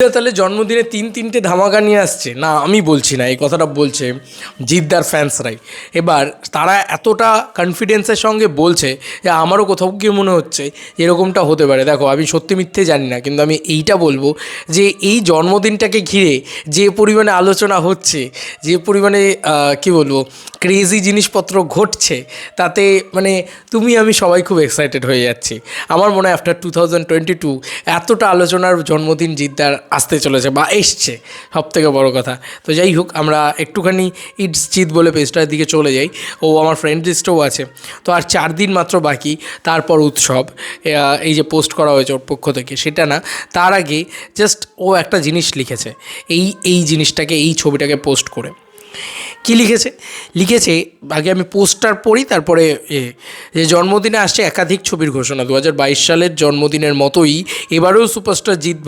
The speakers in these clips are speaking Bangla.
তাহলে জন্মদিনে তিনটে ধামাকা নিয়ে আসছে না, আমি বলছি না, এই কথাটা বলছে জিদ্দার ফ্যান্সরাই। এবার তারা এতটা কনফিডেন্সের সঙ্গে বলছে যে আমারও কোথাও গিয়ে মনে হচ্ছে এরকমটা হতে পারে। দেখো, আমি সত্যি মিথ্যে জানি না, কিন্তু আমি এইটা বলবো যে এই জন্মদিনটাকে ঘিরে যে পরিমাণে আলোচনা হচ্ছে, যে পরিমাণে কী বলবো, ক্রেজি জিনিসপত্র ঘটছে, তাতে মানে আমি সবাই খুব এক্সাইটেড হয়ে যাচ্ছি। আমার মনে হয় আফটার 2022 এতটা আলোচনার জন্মদিন জিদ্দার আসতে চলেছে বা এসছে, সবথেকে বড় কথা। তো যাই হোক, আমরা একটুখানি ইটস জিদ বলে পেজটার দিকে চলে যাই। ও আমার ফ্রেন্ড লিস্টেও আছে। তো আর 4 দিন মাত্র বাকি, তারপর উৎসব। এই যে পোস্ট করা হয়েছে ওর পক্ষ থেকে, সেটা না, তার আগে জাস্ট ও একটা জিনিস লিখেছে, এই জিনিসটাকে, এই ছবিটাকে পোস্ট করে। কী লিখেছে আগে আমি পোস্টটার পড়ি, তারপরে যে জন্মদিনে আসছে একাধিক ছবির ঘোষণা। 2022 সালের জন্মদিনের মতোই এবারেও সুপারস্টার জিৎ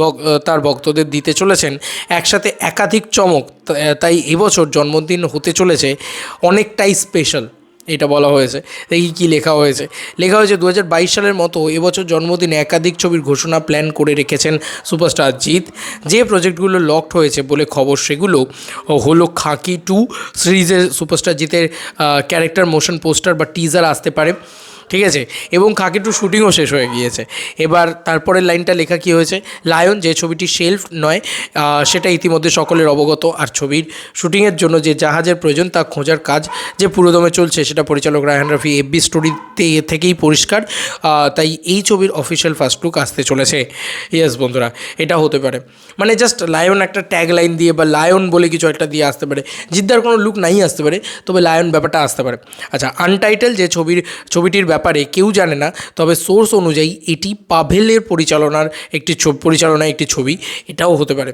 তার ভক্তদের দিতে চলেছেন একসাথে একাধিক চমক। তাই এবছর জন্মদিন হতে চলেছে অনেকটাই স্পেশাল, এটা বলা হয়েছে। দেখি কী লেখা হয়েছে। 2022 সালের মতো এবছর জন্মদিনে একাধিক ছবির ঘোষণা প্ল্যান করে রেখেছেন সুপারস্টার জিৎ। যে প্রজেক্টগুলো লকড হয়েছে বলে খবর, সেগুলো হলো খাকি 2 সিরিজের সুপারস্টার জিতের ক্যারেক্টার মোশন পোস্টার বা টিজার আসতে পারে, ঠিক আছে, এবং খাকি 2 শুটিংও শেষ হয়ে গিয়েছে। এবার তারপরের লাইনটা লেখা কী হয়েছে, লায়ন যে ছবিটি শেলফ নয় সেটা ইতিমধ্যে সকলের অবগত। আর ছবির শুটিংয়ের জন্য যে জাহাজের প্রয়োজন তা খোঁজার কাজ যে পুরোদমে চলছে, সেটা পরিচালক রায়হান রাফি এফবি স্টোরিতে থেকেই পরিষ্কার। তাই এই ছবির অফিসিয়াল ফার্স্ট লুক আসতে চলেছে। ইয়েস বন্ধুরা, এটা হতে পারে, মানে জাস্ট লায়ন একটা ট্যাগ লাইন দিয়ে বা লায়ন বলে কিছু একটা দিয়ে আসতে পারে। জিদ্দার কোনো লুক নাই আসতে পারে, তবে লায়ন ব্যাপারটা আসতে পারে। আচ্ছা, আনটাইটেল যে ছবিটির ব্যাপারে কেউ জানে না, তবে সোর্স অনুযায়ী এটি পাভেলের পরিচালনায় একটি ছবি, এটাও হতে পারে,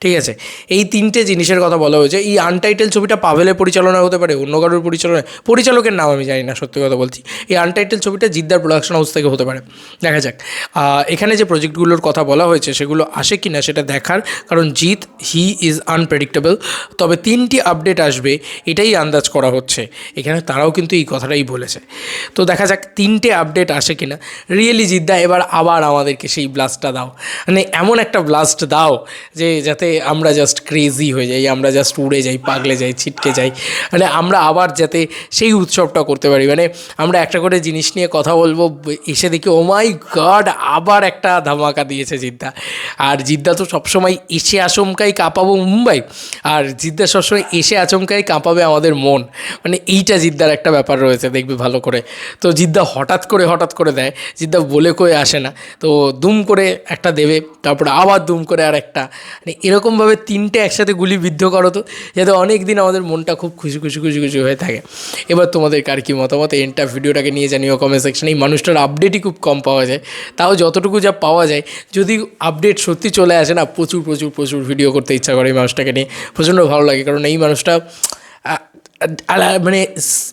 ঠিক আছে। এই 3টে জিনিসের কথা বলা হয়েছে। এই আনটাইটেল ছবিটা পাভেলের পরিচালনায় হতে পারে, অন্য কারোর পরিচালকের নাম আমি জানি না, সত্যি কথা বলছি। এই আনটাইটেল ছবিটা জিদ্দার প্রোডাকশন হাউস থেকে হতে পারে, দেখা যাক। এখানে যে প্রজেক্টগুলোর কথা বলা হয়েছে সেগুলো আসে কি না সেটা দেখার, কারণ জিৎ হি ইজ আনপ্রেডিক্টেবল। তবে 3টি আপডেট আসবে এটাই আন্দাজ করা হচ্ছে। এখানে তারাও কিন্তু এই কথাটাই বলেছে। তো দেখা যাক 3টে আপডেট আসে কিনা। রিয়েলি জিদ্দা, এবার আবার আমাদেরকে সেই ব্লাস্টটা দাও, মানে এমন একটা ব্লাস্ট দাও যে যাতে আমরা জাস্ট ক্রেজি হয়ে যাই, আমরা জাস্ট উড়ে যাই, পাগলে যাই, ছিটকে যাই, মানে আমরা আবার যাতে সেই উৎসবটা করতে পারি। মানে আমরা একটা করে জিনিস নিয়ে কথা বলবো, এসে দেখি ও মাই গড, আবার একটা ধামাকা দিয়েছে জিদ্দা। আর জিদ্দা তো সবসময় এসে আচমকাই কাঁপাবো মুম্বাই, আর জিদ্দা সবসময় এসে আচমকাই কাঁপাবে আমাদের মন। মানে এইটা জিদ্দার একটা ব্যাপার রয়েছে, দেখবি ভালো করে। তো জিদ্দা হঠাৎ করে দেয়, জিদ্দা বলে কয়ে আসে না। তো দুম করে একটা দেবে, তারপরে আবার দুম করে আর একটা, মানে এরকমভাবে 3টে একসাথে গুলিবিদ্ধ করো তো, যাতে অনেক দিন আমাদের মনটা খুব খুশি হয়ে থাকে। এবার তোমাদের কার কী মতামত এন্টার ভিডিওটাকে নিয়ে জানিও কমেন্ট সেকশনে। এই মানুষটার আপডেটই খুব কম পাওয়া যায়, তাও যতটুকু যা পাওয়া যায়, যদি আপডেট সত্যি চলে আসে না, প্রচুর ভিডিও করতে ইচ্ছা করে এই মানুষটাকে নিয়ে। প্রচণ্ড ভালো লাগে, কারণ এই মানুষটা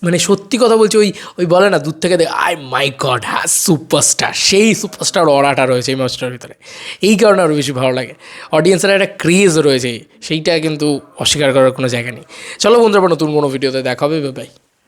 মানে সত্যি কথা বলছি, ওই বলে না দূর থেকে আই মাই গড, হ্যাঁ সুপারস্টার, সেই সুপারস্টার অরাটা রয়েছে এই মানুষটার ভিতরে। এই কারণে আরও বেশি ভালো লাগে। অডিয়েন্সের একটা ক্রেজ রয়েছে, সেইটা কিন্তু অস্বীকার করার কোনো জায়গা নেই। চলো বন্ধুরা, নতুন কোনো ভিডিওতে দেখা হবে, বাই।